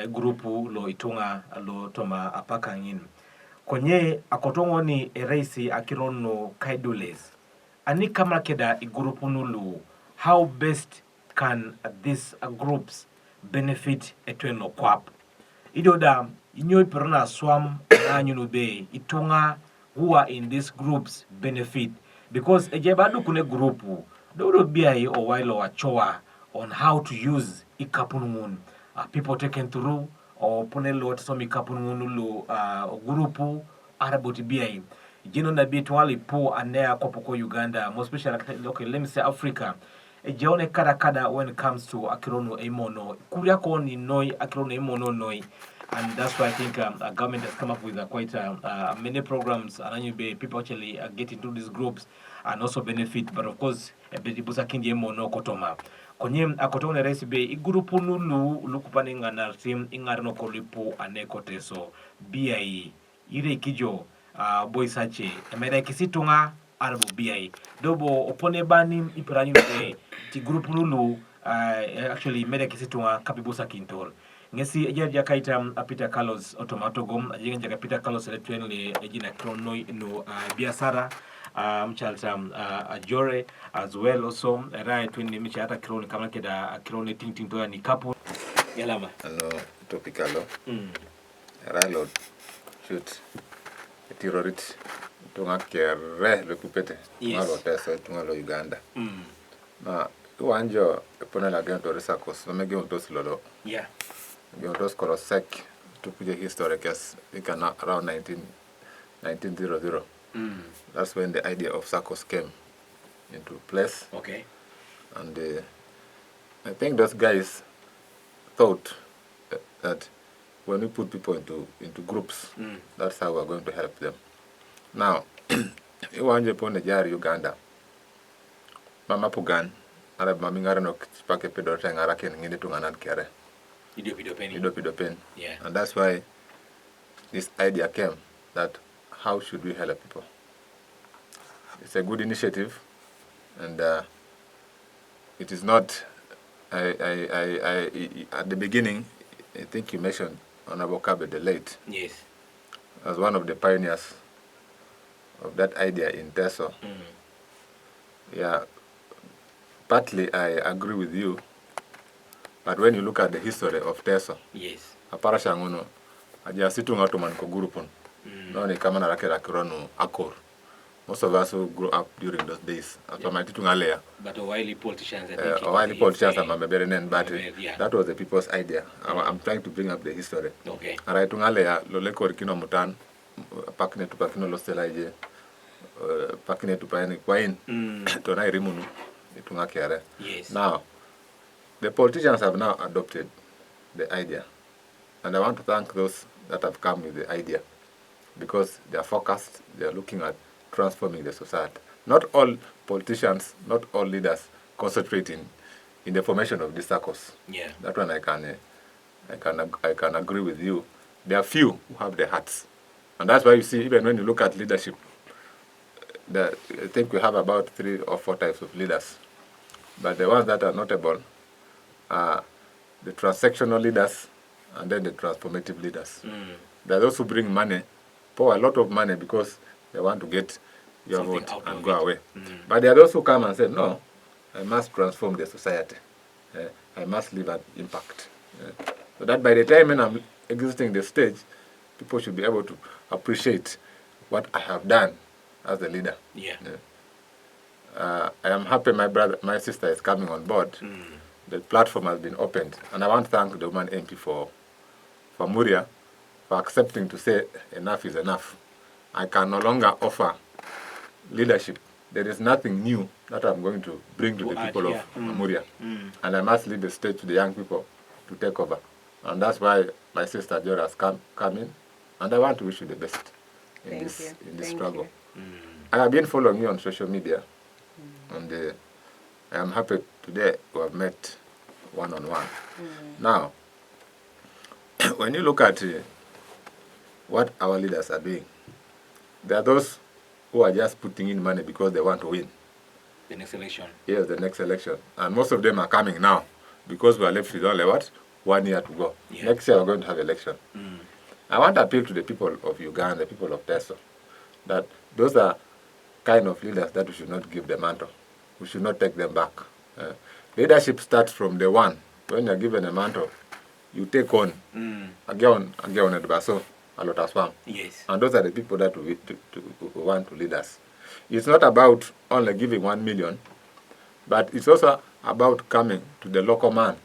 grupu lo itunga lo toma apakangin. Konye akotongo ni eraisi akirono kaidules. Ani kama keda grupu nulu, how best can these groups benefit etweno kwap? Idoda inyo perna swam na nyunube itunga who are in these groups benefit because ejebadu kune grupu dodo biai o wailo wachoa on how to use ikapunun people taken through or ponelo so ikapunun lo grupu araboti biai jino na bitwali po anea kopoko Uganda most especially okay let me say Africa ejaone kada when it comes to akirono emono kuriako ni noi akirono emono noi. And that's why I think our government has come up with quite many programs and people actually get into these groups and also benefit. But of course, ibusa kinje mono kotoma. Konye akotona recipe igrupu nulu lukupaninga na team ingarno kolipo aneko teso BIE ire kijo boy sache emeda kisitunga arabo BIE dobo opone bani iperanyu ti grupu nulu actually meda kisitunga kapibusa kintol. Ngesi ejaja kaita Peter Carlos automatogo ajenga Peter Carlos eletwenle ejina krono no biasara mchalta ajore as well also right twin micha hata krono kama keda krono ting to ni kapo yalama ano topicalo ralo shoot tirorit tunga kere le kupete ngalo Teso ngalo Uganda na wanjo pona la gento resakos mege ontos lolo yeah Giontos Korosek to put the history as around 1900. That's when the idea of SACCOS came into place. Okay. And I think those guys thought that when we put people into groups, that's how we're going to help them. Now, you want to put a Uganda. Mama Pugan, Arab Mamingarano, Spake Pedro, and Arakan, in it to an kere. Ido-pido-pen. Yeah. And that's why this idea came that how should we help people? It's a good initiative, and it is not. At the beginning, I think you mentioned Honorable Kabe the late. Yes. As one of the pioneers of that idea in Teso. Yeah. Partly, I agree with you. But when you look at the history of Teso, yes, aparasha ngono aja situ ngatu man ko gurupon. No ni kama na rakera kirono akor. Most of us who grew up during those days. After my titu ngalea. But wily politicians but that was the people's idea. I'm trying to bring up the history. Okay. Ara itu ngalea lo lekor kino mutan pakne tu pakino lo selaje. Pakne tu paini kwain. To na irimunu itu ngakere. Yes. Now the politicians have now adopted the idea, and I want to thank those that have come with the idea, because they are focused, they are looking at transforming the society. Not all politicians, not all leaders concentrate in the formation of these circles. Yeah. That one I can agree with you. There are few who have the hearts, and that's why you see, even when you look at leadership, I think we have about 3 or 4 types of leaders, but the ones that are notable are the transactional leaders and then the transformative leaders. There are those who bring money, pour a lot of money because they want to get your vote and go away. But there are those who come and say, no, I must transform the society. I must leave an impact. So that by the time when I'm exiting the stage, people should be able to appreciate what I have done as a leader. Yeah. I am happy my sister is coming on board. The platform has been opened, and I want to thank the WMP for Amuria for accepting to say enough is enough. I can no longer offer leadership. There is nothing new that I'm going to bring to the people of Amuria, and I must leave the stage to the young people to take over. And that's why my sister Jora has come in, and I want to wish you the best in this struggle. I have been following you on social media, and I am happy today we have met one-on-one. Now, when you look at what our leaders are doing, there are those who are just putting in money because they want to win. The next election. Yes, the next election. And most of them are coming now because we are left with only what? 1 year to go. Yeah. Next year we're going to have election. I want to appeal to the people of Uganda, the people of Teso, that those are kind of leaders that we should not give the mantle. We should not take them back. Leadership starts from the one. When you're given a mantle, you take on. Again, at Baso, a lot as well. Yes. And those are the people that we want to lead us. It's not about only giving 1 million, but it's also about coming to the local man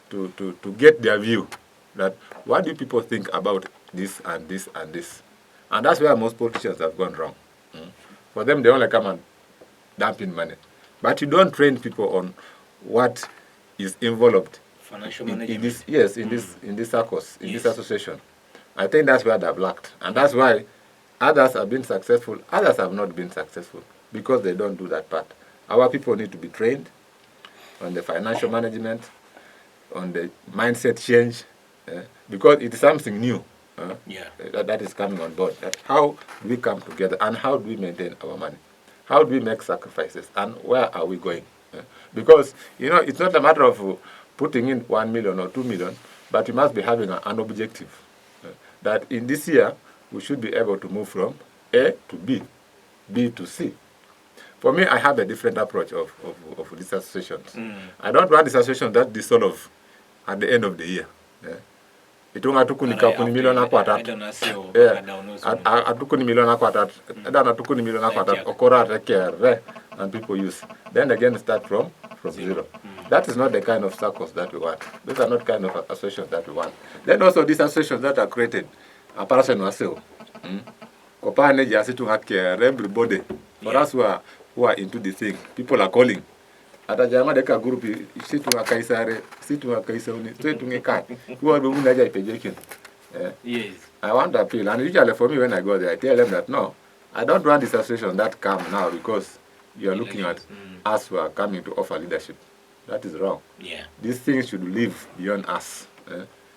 to get their view that what do people think about this and this and this. And that's where most politicians have gone wrong. For them, they only come and dump in money. But you don't train people on what is involved Financial in management. this, yes, in this circus, in this association. I think that's where they've lacked. And that's why others have been successful, others have not been successful, because they don't do that part. Our people need to be trained on the financial management, on the mindset change, because it is something new that is coming on board. That how do we come together and how do we maintain our money? How do we make sacrifices and where are we going? Because, it's not a matter of putting in 1 million or 2 million, but we must be having an objective. That in this year, we should be able to move from A to B, B to C. For me, I have a different approach of these associations. I don't want these associations that dissolve at the end of the year. Itunga tukunika kuni milioni akwatat. Atukuni milioni akwatat. Adana tukuni milioni akwatat. Okora rekere and people use. Then again start from zero. That is not the kind of circles that we want. These are not kind of associations that we want. Then also these associations that are created, a person was so. Kopane jasitunga care everybody. For us who are into the thing, people are calling. Atajama deka group situ akaisare situ akaisoni straight tungekat kuwa bumuna ja ipejekin. Yes, I want to appeal, and usually for me when I go there I tell them that no, I don't want this association that come now because you are looking at us who are coming to offer leadership. That is wrong. These things should live beyond us.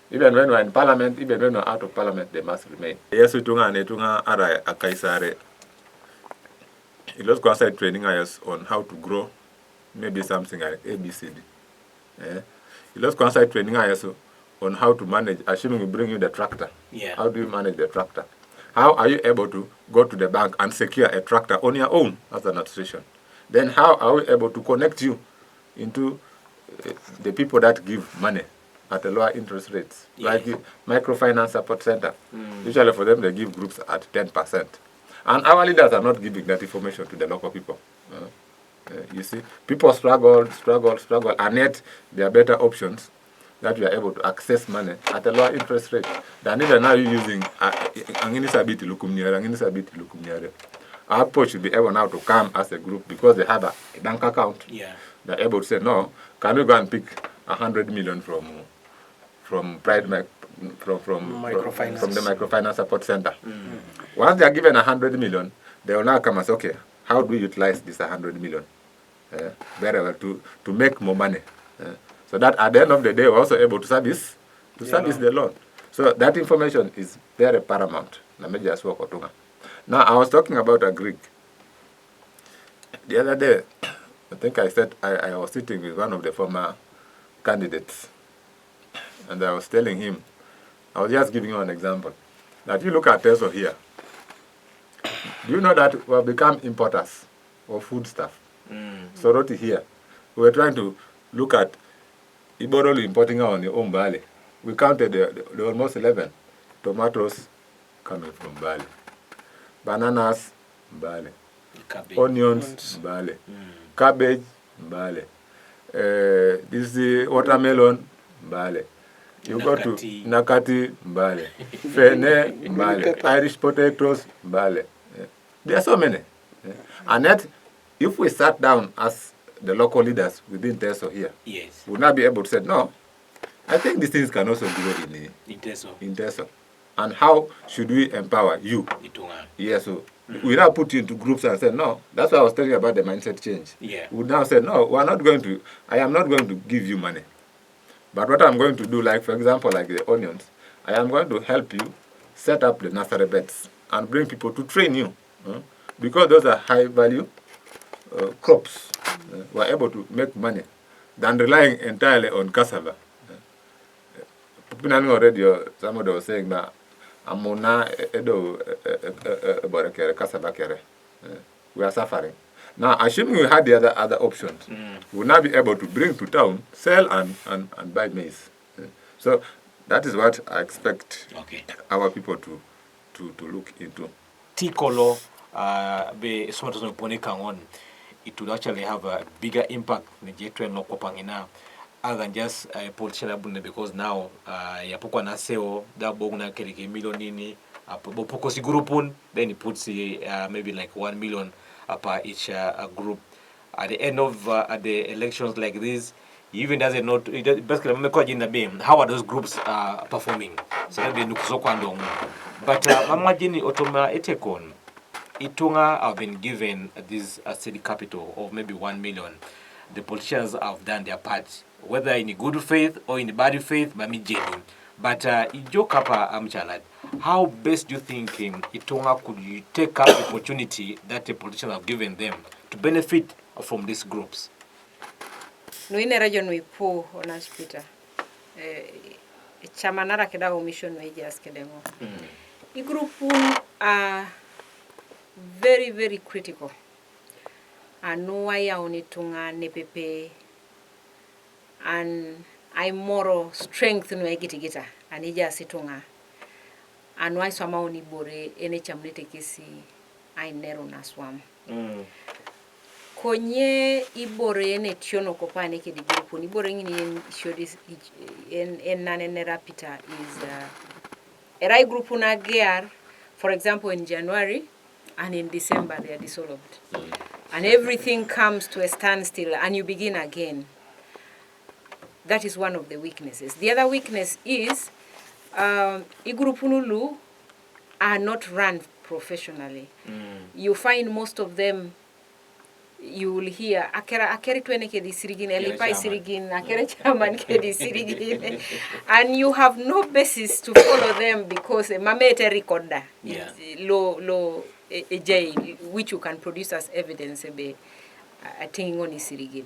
Even when we're in parliament, even when we're out of parliament, they must remain. Yes, tunga ara akaisare. It was considered training us on how to grow. Maybe something like ABCD. You just consider training also on how to manage, assuming we bring you the tractor. How do you manage the tractor? How are you able to go to the bank and secure a tractor on your own as an association? Then how are we able to connect you into the people that give money at a lower interest rates? Like the microfinance support center. Usually for them they give groups at 10%. And our leaders are not giving that information to the local people. You see, people struggle, and yet there are better options that we are able to access money at a lower interest rate than even now you're using our approach should be able now to come as a group because they have a bank account. They're able to say, no, can we go and pick 100 million from the microfinance support center? Once they are given 100 million, they will now come and say, okay, how do we utilize this 100 million? Very well to make more money. So that at the end of the day, we're also able to service the loan. So that information is very paramount. Now, I was talking about a Greek. The other day, I think I said I was sitting with one of the former candidates, and I was telling him, I was just giving you an example, that you look at Teso here. Do you know that we have become importers of food stuff? So Roti here, we were trying to look at Iborolo importing on the own Bali. We counted the almost 11 tomatoes coming from Bali, bananas, Bali, onions, Bali, cabbage, Bali, this is the watermelon, Bali. You go to Nakati, Bali, Fene, Bali, Irish potatoes, Bali. There are so many. And yet, if we sat down as the local leaders within Teso here, we would not be able to say, no, I think these things can also grow in Teso. And how should we empower you? Yes, so we now put you into groups and say, no, that's why I was telling you about the mindset change. We would now say, no, I am not going to give you money. But what I'm going to do, like for example, like the onions, I am going to help you set up the nursery beds and bring people to train you. Because those are high value crops. We're able to make money than relying entirely on cassava. already, somebody was saying that Amuna Edo Borekere, Kasabakere. We are suffering. Now, assuming we had the other options, we would now be able to bring to town, sell and buy maize. So that is what I expect our people to look into. Tikolo, be someone ponika on, it would actually have a bigger impact in the J2 no kopangina other than just politician because now yapokwa na seo da boguna keleke million nini bopoko si groupun, then he puts maybe like 1 million per each group. At the end of the elections like this, he even doesn't know. Basically, how are those groups performing? So that they look. But imagine Otoma Etekon, Itunga have been given this city capital of maybe 1 million. The politicians have done their part, whether in good faith or in bad faith, but Ijokapa Amchalad, how best do you think Itunga could you take up the opportunity that the politicians have given them to benefit from these groups? No in region we po onas Peter. Chamanara kedao mission we just kedemo. The group are very, very critical. And no way onitunga nepepe and I moral strength no egitigita and ija situnga. And why sama onibore ene chamlete kisi I nero na swam. Konye ibore ene tiono kopane ke di group ni bore ngini shodis en nanenera Peter is a right group na gear, for example in January and in December they are dissolved. And everything comes to a standstill and you begin again. That is one of the weaknesses. The other weakness is Igurupunulu are not run professionally. You find most of them, you will hear akere twene ke di sirigin elipai sirigin akere chairman ke di sirigin and you have no basis to follow them because mamete recorder low a jail which you can produce as evidence be atinging on sirigin.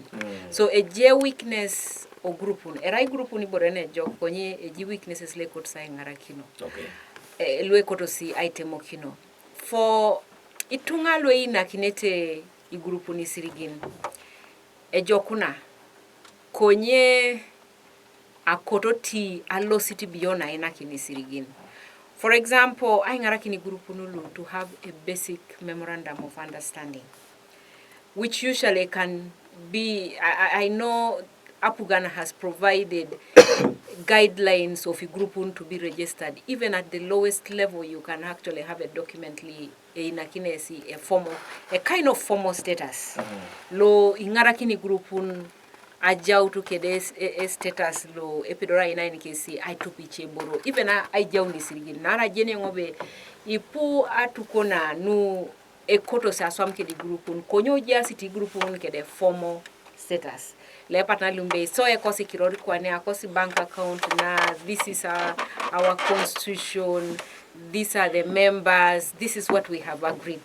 So a J weakness or group a right group ni borene jok konye a J weaknesses le kot sa ngarakino lwe koto si item okino for itunga lwe ina kinete igrupu ni sirigin ejokuna konye akototi allo city biona ina kini sirigin. For example, I ngarakini grupu nulu to have a basic memorandum of understanding which usually can be I know Apugana has provided guidelines of a group to be registered. Even at the lowest level, you can actually have a document in a formal, a kind of formal status. Lo ingarakini grupun ajau to kedes status lo epidora ina ni kesi I to piche boro. Even I jau ni sirigin. Nara jene ngobe ipu atukona nu ekoto sa swam kedi grupun konyo city grupun kede formal status. Le patna lumbe so ekosi kirori kwane akosi bank account na this is our constitution, these are the members, this is what we have agreed.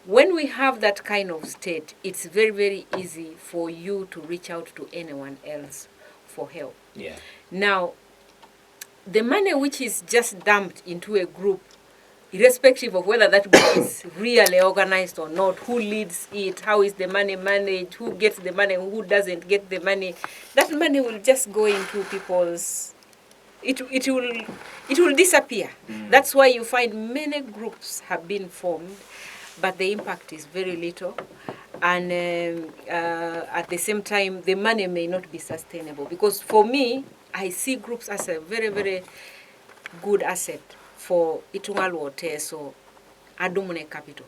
When we have that kind of state, it's very, very easy for you to reach out to anyone else for help. Now, the money which is just dumped into a group, irrespective of whether that group is really organized or not, who leads it, how is the money managed, who gets the money, who doesn't get the money, that money will just go into people's, it will disappear. That's why you find many groups have been formed, but the impact is very little. And at the same time, the money may not be sustainable. Because for me, I see groups as a very, very good asset for Itungalu Teso Adumune capital.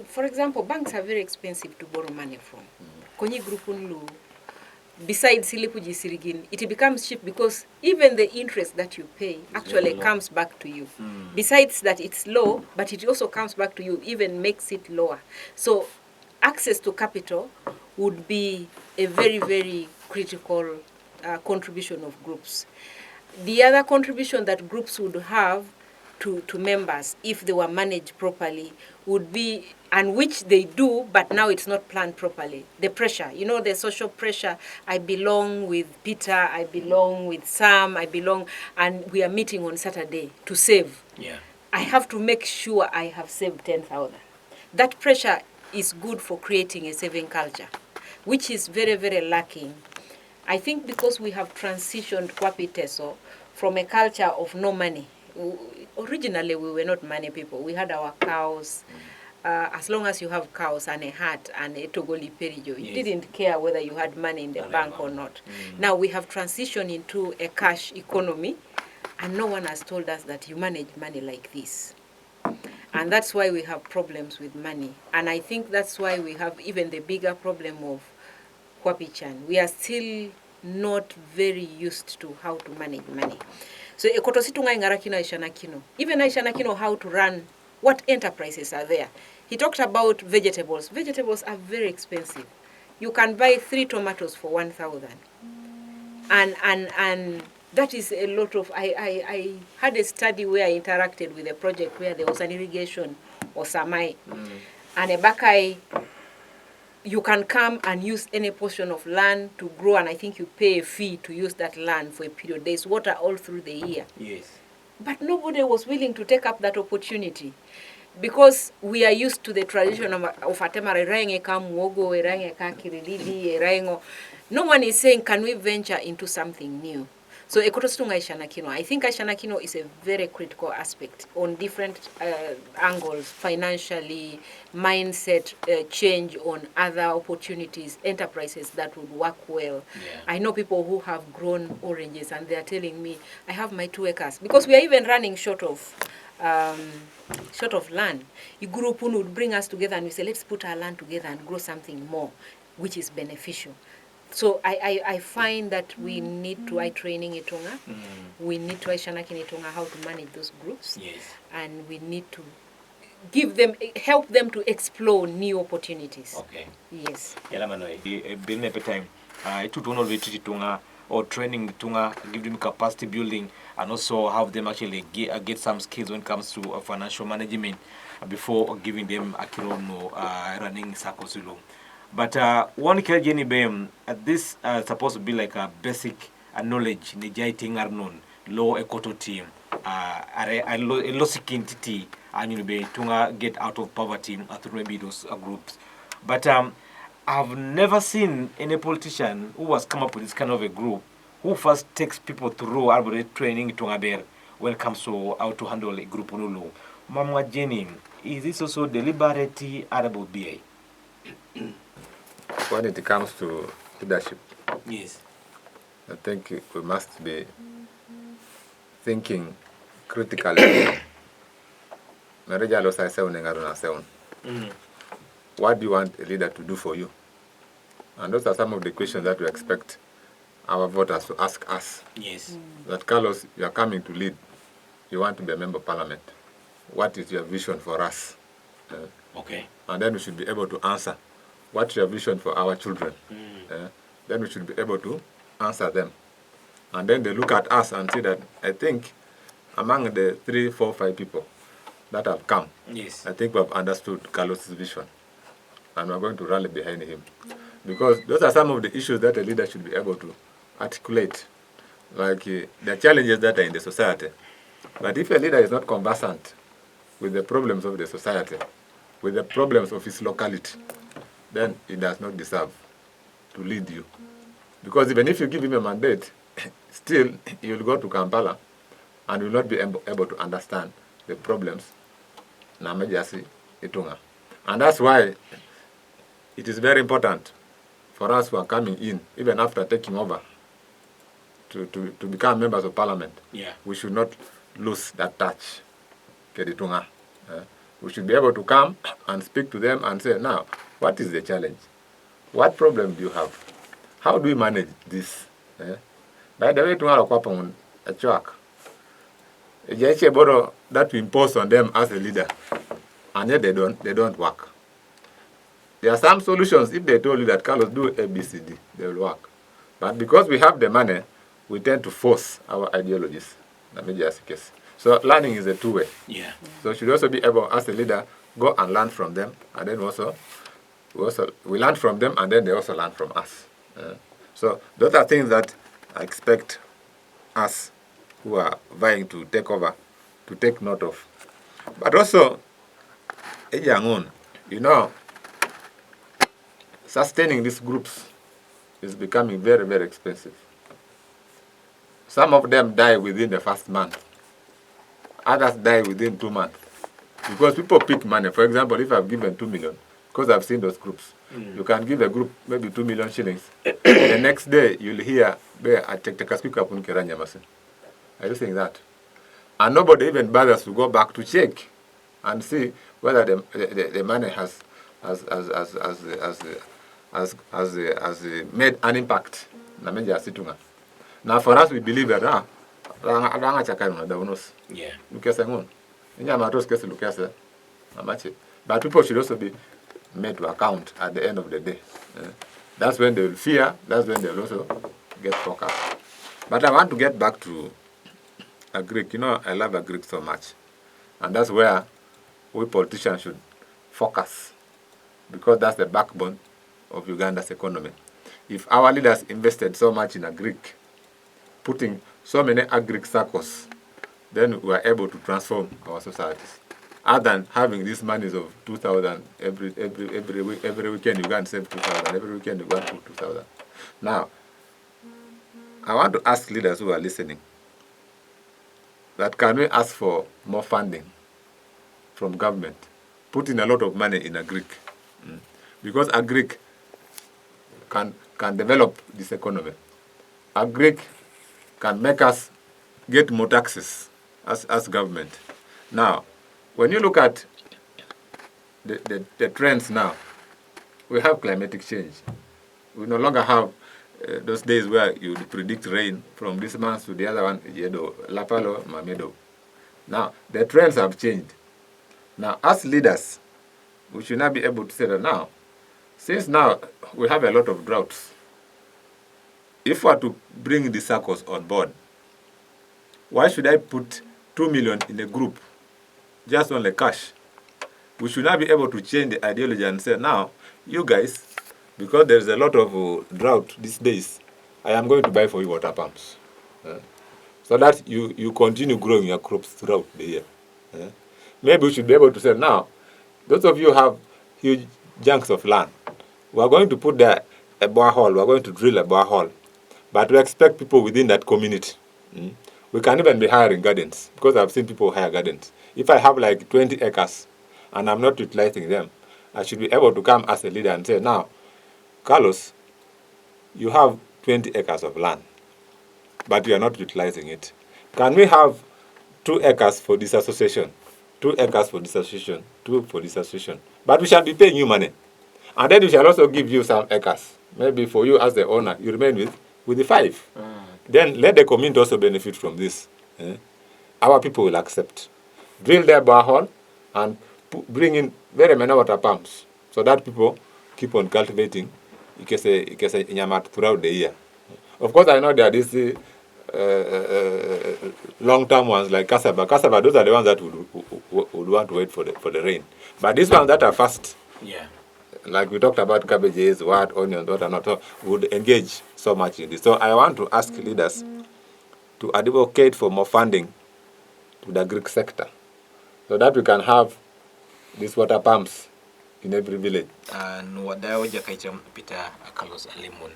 For example, banks are very expensive to borrow money from. Konyi Grupunlu, besides Silipuji Sirigin, it becomes cheap because even the interest that you pay actually comes back to you. Besides that it's low, but it also comes back to you, even makes it lower. So access to capital would be a very, very critical contribution of groups. The other contribution that groups would have to members, if they were managed properly, would be, and which they do, but now it's not planned properly. The pressure, the social pressure. I belong with Peter, I belong with Sam, and we are meeting on Saturday to save. Yeah. I have to make sure I have saved 10,000. That pressure is good for creating a saving culture, which is very, very lacking. I think because we have transitioned Kwapi Teso from a culture of no money. Originally, we were not money people. We had our cows. As long as you have cows and a hat and a Togoli Perijo, you didn't care whether you had money in the bank or not. Now we have transitioned into a cash economy, and no one has told us that you manage money like this. And that's why we have problems with money. And I think that's why we have even the bigger problem of Kwapichan. We are still not very used to how to manage money. So ekotositunga ingarakino Aishanakino. Even Aishanakino how to run, what enterprises are there. He talked about vegetables. Vegetables are very expensive. You can buy 3 tomatoes for 1,000. And that is a lot of, I had a study where I interacted with a project where there was an irrigation or samai. And a bakai, you can come and use any portion of land to grow, and I think you pay a fee to use that land for a period. There's water all through the year. Yes. But nobody was willing to take up that opportunity because we are used to the tradition of atemara erenge ka muogo, erenge ka kirilili, erengo. No one is saying, can we venture into something new? So ekotositunga Aishanakino. I think Aishanakino is a very critical aspect on different angles, financially, mindset change on other opportunities, enterprises that would work well. Yeah. I know people who have grown oranges and they are telling me, I have my 2 acres. Because we are even running short of land. Igurupun would bring us together and we say, let's put our land together and grow something more, which is beneficial. So I find that we need to training Itunga. We need to Aishanaki Itunga how to manage those groups. Yes. And we need to help them to explore new opportunities. Okay. Yes. Yala manoi. Building every time. It would only treat Itunga or training Itunga, give them capacity building, and also have them actually get some skills when it comes to financial management before giving them Akirono running Sakosulu. But one Kelgeni Bem, this supposed to be like a basic knowledge, Nijaiting Arnon, low ekoto team, a low security, and you be to get out of poverty through maybe those groups. But I've never seen any politician who has come up with this kind of a group who first takes people through arboretum training to Aber when it comes to how to handle a group. Mama Jenny, is this also deliberately arable BA? When it comes to leadership, yes, I think we must be thinking critically. What do you want a leader to do for you? And those are some of the questions that we expect our voters to ask us. Yes. That Carlos, you are coming to lead. You want to be a member of parliament. What is your vision for us? Okay. And then we should be able to answer. What's your vision for our children? Then we should be able to answer them. And then they look at us and see that, I think, among the 3, 4, 5 people that have come, yes, I think we have understood Carlos's vision. And we're going to rally behind him. Because those are some of the issues that a leader should be able to articulate. Like the challenges that are in the society. But if a leader is not conversant with the problems of the society, with the problems of his locality, then he does not deserve to lead you. Because even if you give him a mandate, still he will go to Kampala and will not be able to understand the problems. And that's why it is very important for us who are coming in, even after taking over, to become members of parliament. Yeah. We should not lose that touch. We should be able to come and speak to them and say, now, what is the challenge? What problem do you have? How do we manage this? By the way, to a track. That we impose on them as a leader, and yet they don't work. There are some solutions. If they told you that Carlos do ABCD, they will work. But because we have the money, we tend to force our ideologies. na media case. So learning is a two-way. Yeah. So should also be able, as a leader, go and learn from them, and then we learn from them, and then they also learn from us. So those are things that I expect us who are vying to take over to take note of. But also, sustaining these groups is becoming very, very expensive. Some of them die within the first month. Others die within 2 months. Because people pick money. For example, if I've given 2 million, because I've seen those groups, you can give a group maybe 2 million shillings. The next day, you'll hear, are you saying that? And nobody even bothers to go back to check and see whether the money has made an impact. Now for us, we believe that but people should also be made to account at the end of the day. That's when they will fear, that's when they will also get focused. But I want to get back to agric. I love agric so much. And that's where we politicians should focus, because that's the backbone of Uganda's economy. If our leaders invested so much in agric, putting so many agric circles, then we are able to transform our societies. Other than having these monies of 2,000 every weekend, you can save 2,000. Every weekend, you can put 2,000. Now, I want to ask leaders who are listening that can we ask for more funding from government, put in a lot of money in agric, because agric can develop this economy. Agric can make us get more taxes as government. Now, when you look at the trends now, we have climatic change. We no longer have those days where you predict rain from this month to the other one, Lapalo, Mamedo. Now, the trends have changed. Now, as leaders, we should not be able to say that now, since now we have a lot of droughts, if we are to bring the circles on board, why should I put 2 million in a group just on the cash? We should not be able to change the ideology and say, now, you guys, because there's a lot of drought these days, I am going to buy for you water pumps. So that you continue growing your crops throughout the year. Maybe we should be able to say, now, those of you who have huge chunks of land, we are going to put there a borehole, we are going to drill a borehole, but we expect people within that community. We can even be hiring gardens, because I've seen people hire gardens. If I have like 20 acres and I'm not utilizing them, I should be able to come as a leader and say, now, Carlos, you have 20 acres of land, but you are not utilizing it. Can we have 2 acres for this association, 2 acres for this association, 2 for this association? But we shall be paying you money. And then we shall also give you some acres. Maybe for you as the owner, you remain with the 5. Then let the community also benefit from this. Our people will accept. Drill their borehole and bring in very many water pumps so that people keep on cultivating Nyamat throughout the year. Of course, I know there are these long-term ones like cassava. Cassava, those are the ones that would want to wait for the rain. But these ones that are fast, like we talked about cabbages, onions, what and not, would engage so much in this. So I want to ask leaders to advocate for more funding to the Greek sector, so that we can have these water pumps in every village. And what I would Peter Carlos Alimon,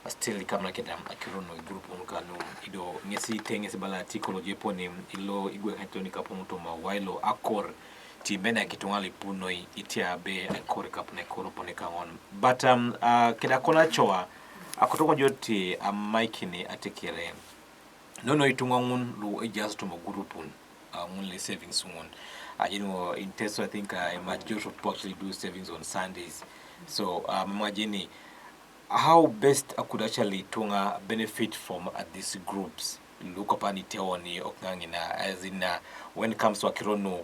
still kama kidam akirono group unkano ido ngesi tengesi bala article jeponim ilo igwe katoni kapomuto mawailo akor tibena kitungali punoi itia be akor kapne koropone kangon. But kida kola choa akotongo joti amaikini atekere nono itungongun lu just to gurupun only savings one. In Teso, I think majority of people actually do savings on Sundays. So imagine how best I could actually benefit from these groups. Look upon it as in when it comes to Akirono,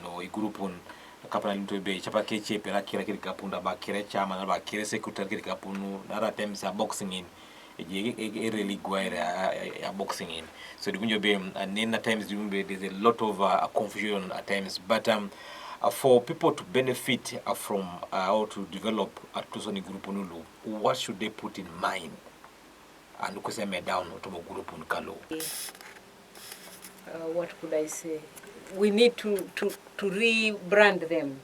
no group on kapana to be chapa pela kira kapunda ba kire chama na ba kire secretary kapunu other times are boxing in really guire boxing in. So the be and then at times there's a lot of confusion at times. But for people to benefit from how to develop at Teso Group Nulu, what should they put in mind? And kuseme down to group Nkalo. What could I say? We need to rebrand them,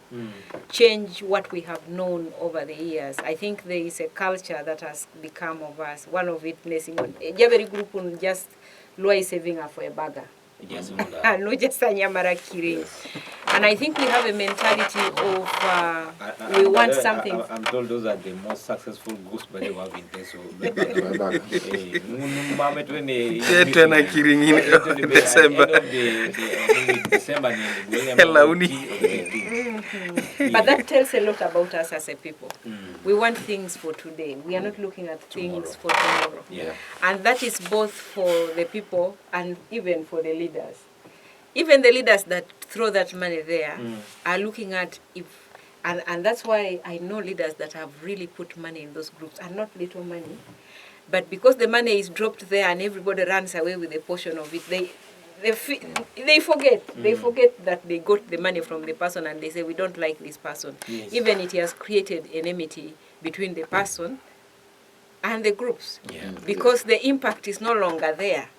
change what we have known over the years. I think there is a culture that has become of us. One of it, every group just loy saving for a burger. Yes, No, just a nyamara kiri. And I think we have a mentality of we want something. I'm told those are the most successful groups by the way in Teso. But that tells a lot about us as a people. We want things for today. We are not looking at things for tomorrow. Yeah. And that is both for the people and even for the leaders. Even the leaders that throw that money there are looking at and that's why I know leaders that have really put money in those groups, and not little money, but because the money is dropped there and everybody runs away with a portion of it, they forget. They forget that they got the money from the person, and they say, we don't like this person. Yes. Even it has created enmity between the person and the groups, because the impact is no longer there.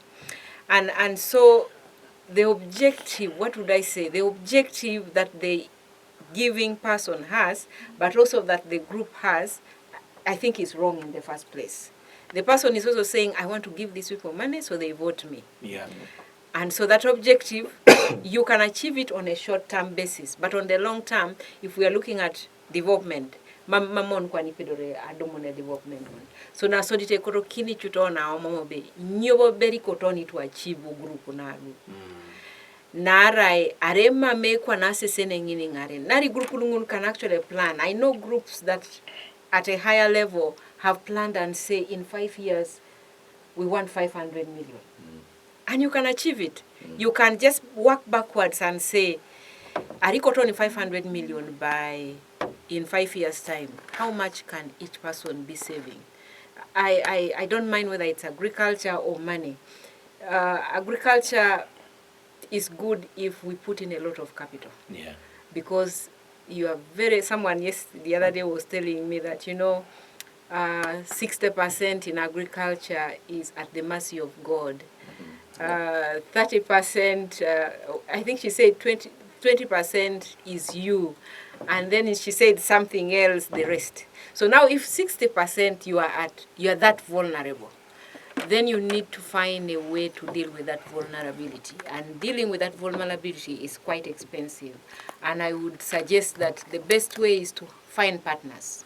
And so the objective, what would I say? The objective that the giving person has, but also that the group has, I think is wrong in the first place. The person is also saying, I want to give these people money so they vote me. Yeah. And so that objective, you can achieve it on a short-term basis. But on the long term, if we are looking at development, mamon kwa nipedore adomone development. So na so dite koto kini chutona omobe nyobo beri kotoni to achieve group naru. Narai arema mekwa nase sene ngini ngare. Nari group lungun can actually plan. I know groups that at a higher level have planned and say in 5 years we want 500 million. And you can achieve it. You can just work backwards and say arikotoni 500 million by in 5 years time. How much can each person be saving? I don't mind whether it's agriculture or money. Agriculture is good if we put in a lot of capital. Yeah. Because you are someone the other day was telling me that, 60% in agriculture is at the mercy of God. 30%, I think she said 20% is you. And then she said something else, the rest. So now if 60% you are that vulnerable, then you need to find a way to deal with that vulnerability. And dealing with that vulnerability is quite expensive. And I would suggest that the best way is to find partners.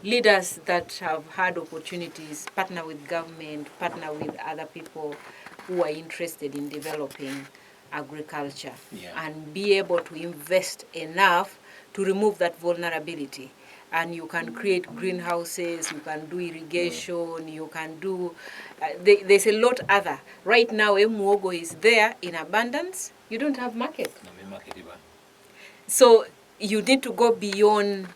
Leaders that have had opportunities, partner with government, partner with other people who are interested in developing agriculture, and be able to invest enough to remove that vulnerability. And you can create greenhouses, you can do irrigation, you can do, there's a lot other. Right now, muogo is there in abundance. You don't have market. So you need to go beyond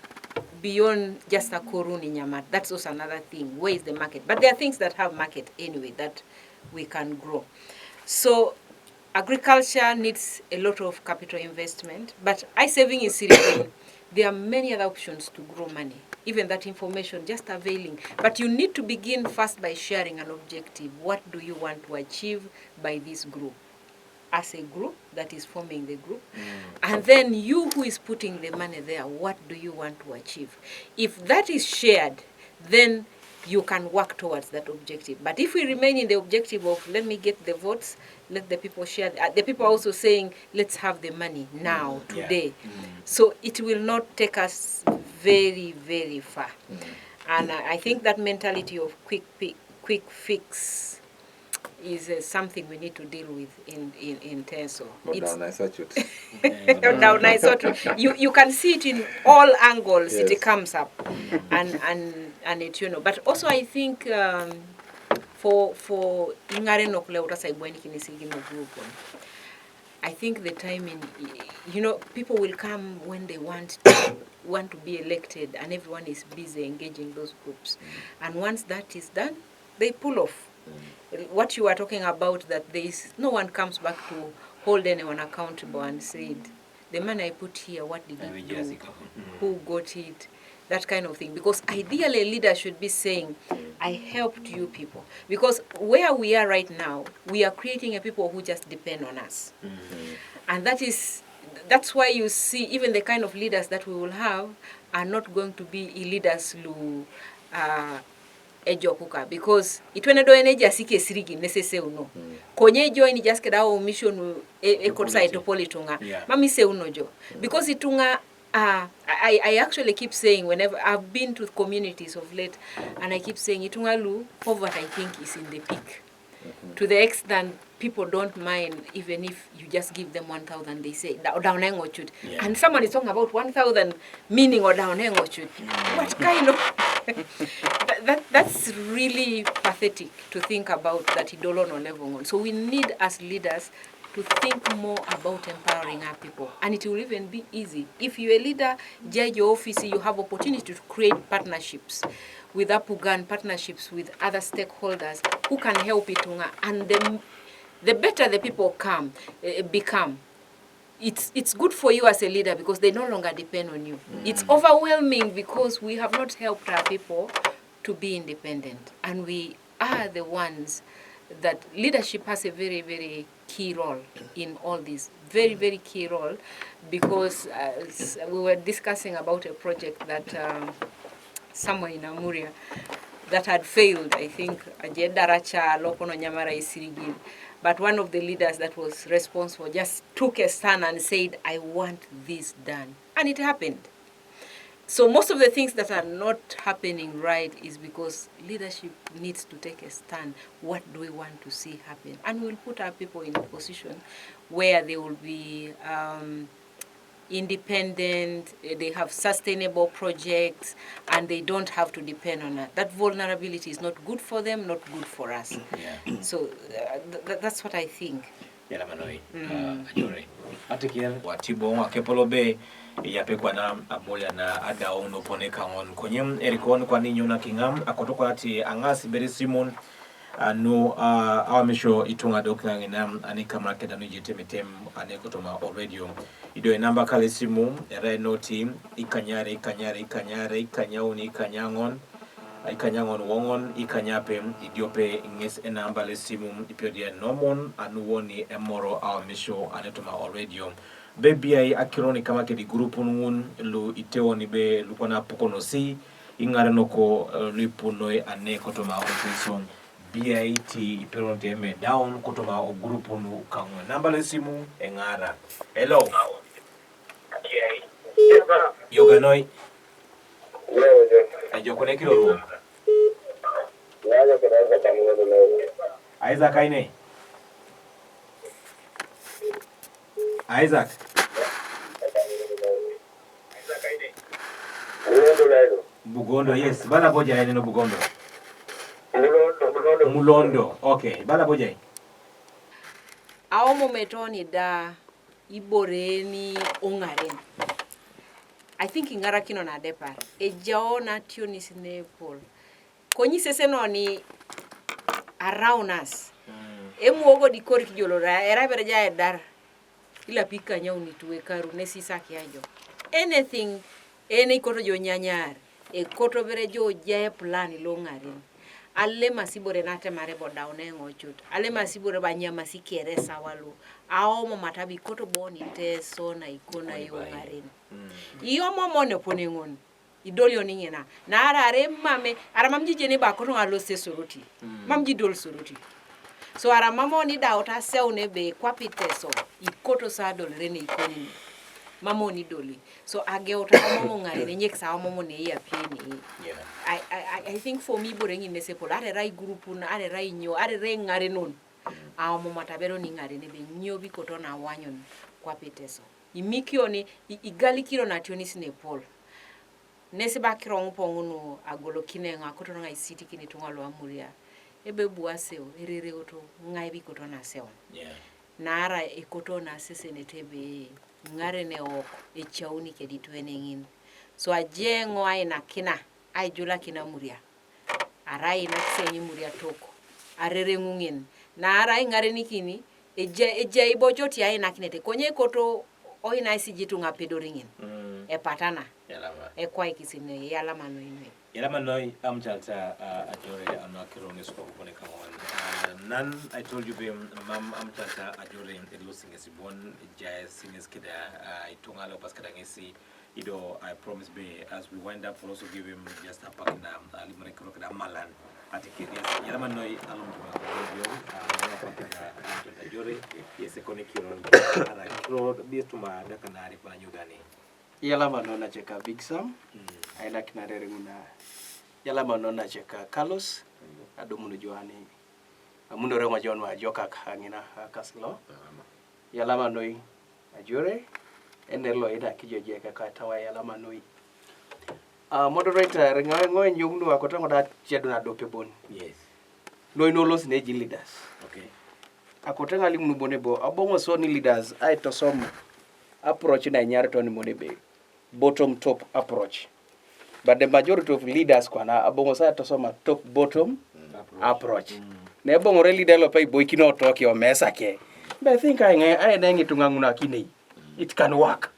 just a koruni nyamat. That's also another thing. Where is the market? But there are things that have market anyway that we can grow. So agriculture needs a lot of capital investment, but saving is serious. There are many other options to grow money. Even that information, just availing. But you need to begin first by sharing an objective. What do you want to achieve by this group? As a group that is forming the group. And then you who is putting the money there, what do you want to achieve? If that is shared, then you can work towards that objective. But if we remain in the objective of, let me get the votes, let the people share, the people are also saying, let's have the money now, today. So it will not take us very, very far. And I think that mentality of quick fix is something we need to deal with in Teso. You can see it in all angles. Yes. It comes up, and it But also I think for ingare nokle utasa ibweni kinisigi no group. I think the timing, people will come when they want to. want to be elected, and everyone is busy engaging those groups. And once that is done, they pull off. What you are talking about, that no one comes back to hold anyone accountable and said, the money I put here, what did it do? Who got it? That kind of thing. Because ideally, a leader should be saying, I helped you people. Because where we are right now, we are creating a people who just depend on us. And that's why you see even the kind of leaders that we will have are not going to be leaders who ejokuka, because itwene do energy asike sirigi nesese uno konye join just kedao mission ekotsa etopolitunga mami se uno jo because itunga I actually keep saying, whenever I've been to communities of late, and I keep saying itunga lu poverty I think is in the peak. To the extent people don't mind even if you just give them 1,000, they say down hengochut. And someone is talking about 1,000 meaning or down hengochut. What kind of that's really pathetic to think about that idolo no level on. So we need as leaders to think more about empowering our people, and it will even be easy if you're a leader, judge your office, you have opportunity to create partnerships with Apugan, partnerships with other stakeholders who can help it, and the better the people become, it's good for you as a leader because they no longer depend on you. It's overwhelming because we have not helped our people to be independent, and we are the ones that leadership has a very, very key role in all this. Very, very key role, because we were discussing about a project that somewhere in Amuria that had failed, I think, Jedaracha Lokono Nyamara Isirigin. But one of the leaders that was responsible just took a stand and said, I want this done. And it happened. So most of the things that are not happening right is because leadership needs to take a stand. What do we want to see happen? And we'll put our people in a position where they will be independent, they have sustainable projects, and they don't have to depend on that. That vulnerability is not good for them, not good for us. So that's what I think. Watibo wakepolo be yapekwa na aboya na ada ono poneka on konyem erikon kwa ninyo na kingam akotoka ati angasi beri simon no awamisho itunga dokna ngina anika market anu jitemetem anekotoma already ido namba kale simu era noti ikanyare ikanyauni ikanyangon wongon ikanyape idiope nges enamba le simu ipiodia nomon anuwoni emoro awamisho anetoma already baby ai akironi kama ke di grupu ngun lu iteoni be lukona pokono si ingare noko lipunoi ane kotoma operation BIT iperonte me down kotoma o grupu nu kangwe namba le simu engara. Hello yoga noi ajo konekiro ro Isaac aine Isaac Bugondo, yes. Bala boja ya neno Bugondo. Mulondo. Okay. Bala boja ya. Aomo metoni da iboreni ongaren. I think ingara kino na depar. Ejao na tioni sinepol. Konyi sese no ni around us. Emu ogo di kori kijolora. Era bereja edar. Ila pika nyauni tuwe karu nesi saki ajo. Anything ene koto jo nyanyar. E koto bere jo jaye plani longarin. Ale masibore nate marebo daune ngochut. Ale masibore banyama sikere sawalu. Aomo matabi koto boni Teso na ikona yongarin. Iyo momone poningon. Idoli oningena. Na arare mame. Ara mamji jene ba koto ngalose suruti. Mamji dol suruti. So ara mamo ni da ota seune be kwapi Teso. Ikoto sa dol rene ikoni. Mamo ni doli. So ageota mamo ngari nenyek sa mamo ne ya pieni. I think for me borengi nesepo are rai grupu na are rai nyo are re ngari non. Amo matabero ni ngari ne be nyo bi kotona wanyon kwa Teso. Imikio ni igali kiro na tioni sinepol. Nese ba kiro ngupongunu agolo kine ngakoto nga isiti kini tungalo Amuria. Ebe buaseo erere oto ngai bi kotona seo. Nara ekotona sese netebe ngare ne ok echauni ke ditwene ngin. so ajengo aina kina ai jula kina muria arai na senyi muria toko arere ngungen na arai ngare nikini eje ibojoti aina kinete konye koto oina isijitu ngapedoringen e patana e kwa ikisine yala manoine yala manoi amjalta ajore anakirone soko kone kamon nan I told you bim mam amjalta ajore losing esibon jaya singers kida itungalo paskada ngesi ido I promise be as we wind up we'll also give him just a pack na alimone kida malan atike yala manoi alum ajore yese kone kiron ara kiro bituma dakanari kwa nyugani yala manona cheka Big Sam aila kinarere nguna yala manona cheka Carlos adomunu joani amundo rema John wa joka hangina kaslo yala manoi ajore enelo ida kijoje ka tawa yala manoi moderator rengo nyugnu akotango da cheduna dope bon yes no los neji leaders okay akotanga limnu bonebo abongo soni leaders ai to som approach na nyar to ni monebe bottom top approach but the majority of leaders kwana abongo sa to soma top bottom approach ne bongo re leader lo pay boy kino to ki o mesa ke but I think I nangi tunganguna kine it can work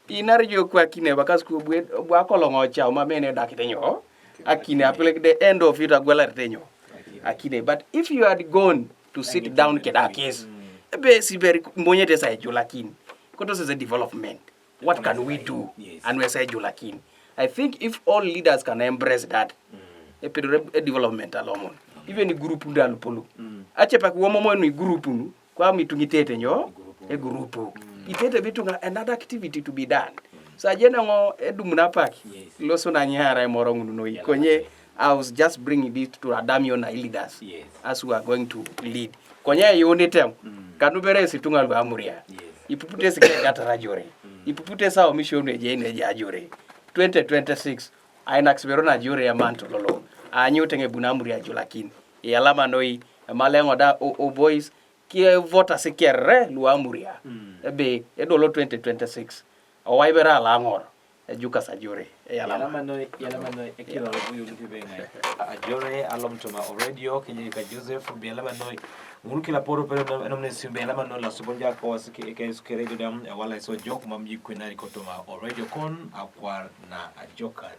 inarjo kwa kine bakas ku bwa kolongo cha ma mene dakitenyo akine apelek the end of it agwala tenyo akine but if you had gone to sit down kedakes be siberi mbonyete sa julakin koto is a development what can we do and we say julakin I think if all leaders can embrace that a development alone even the group ndalu polu achepa ku momo ni group nu kwa mitungitete nyo e group itete bitunga another activity to be done so ajena ngo edumuna paki loso na nyara morongu no ikonye I was just bringing it to Adamion leaders as we are going to lead konye yone tem kanubere situnga lwa Amuria ipupute sikile gata rajore ipupute sawa mission ejene jajore 2026 aina xiberona jure ya manto lolo anyote ngebunamuri ya julakin yalama noi malengo da o boys ki vota sekere luamuria ebe edolo 2026 owaibera langor ejuka sajure yalama noi ekiro buyu ntibenga ajore alomtoma radio kinyika Joseph bialama noi ngulukila poro pero nomne simbe yalama noi la subonja ko wasike ke sukere dam wala so jok mam yikwina rikotoma radio kon akwar na ajokan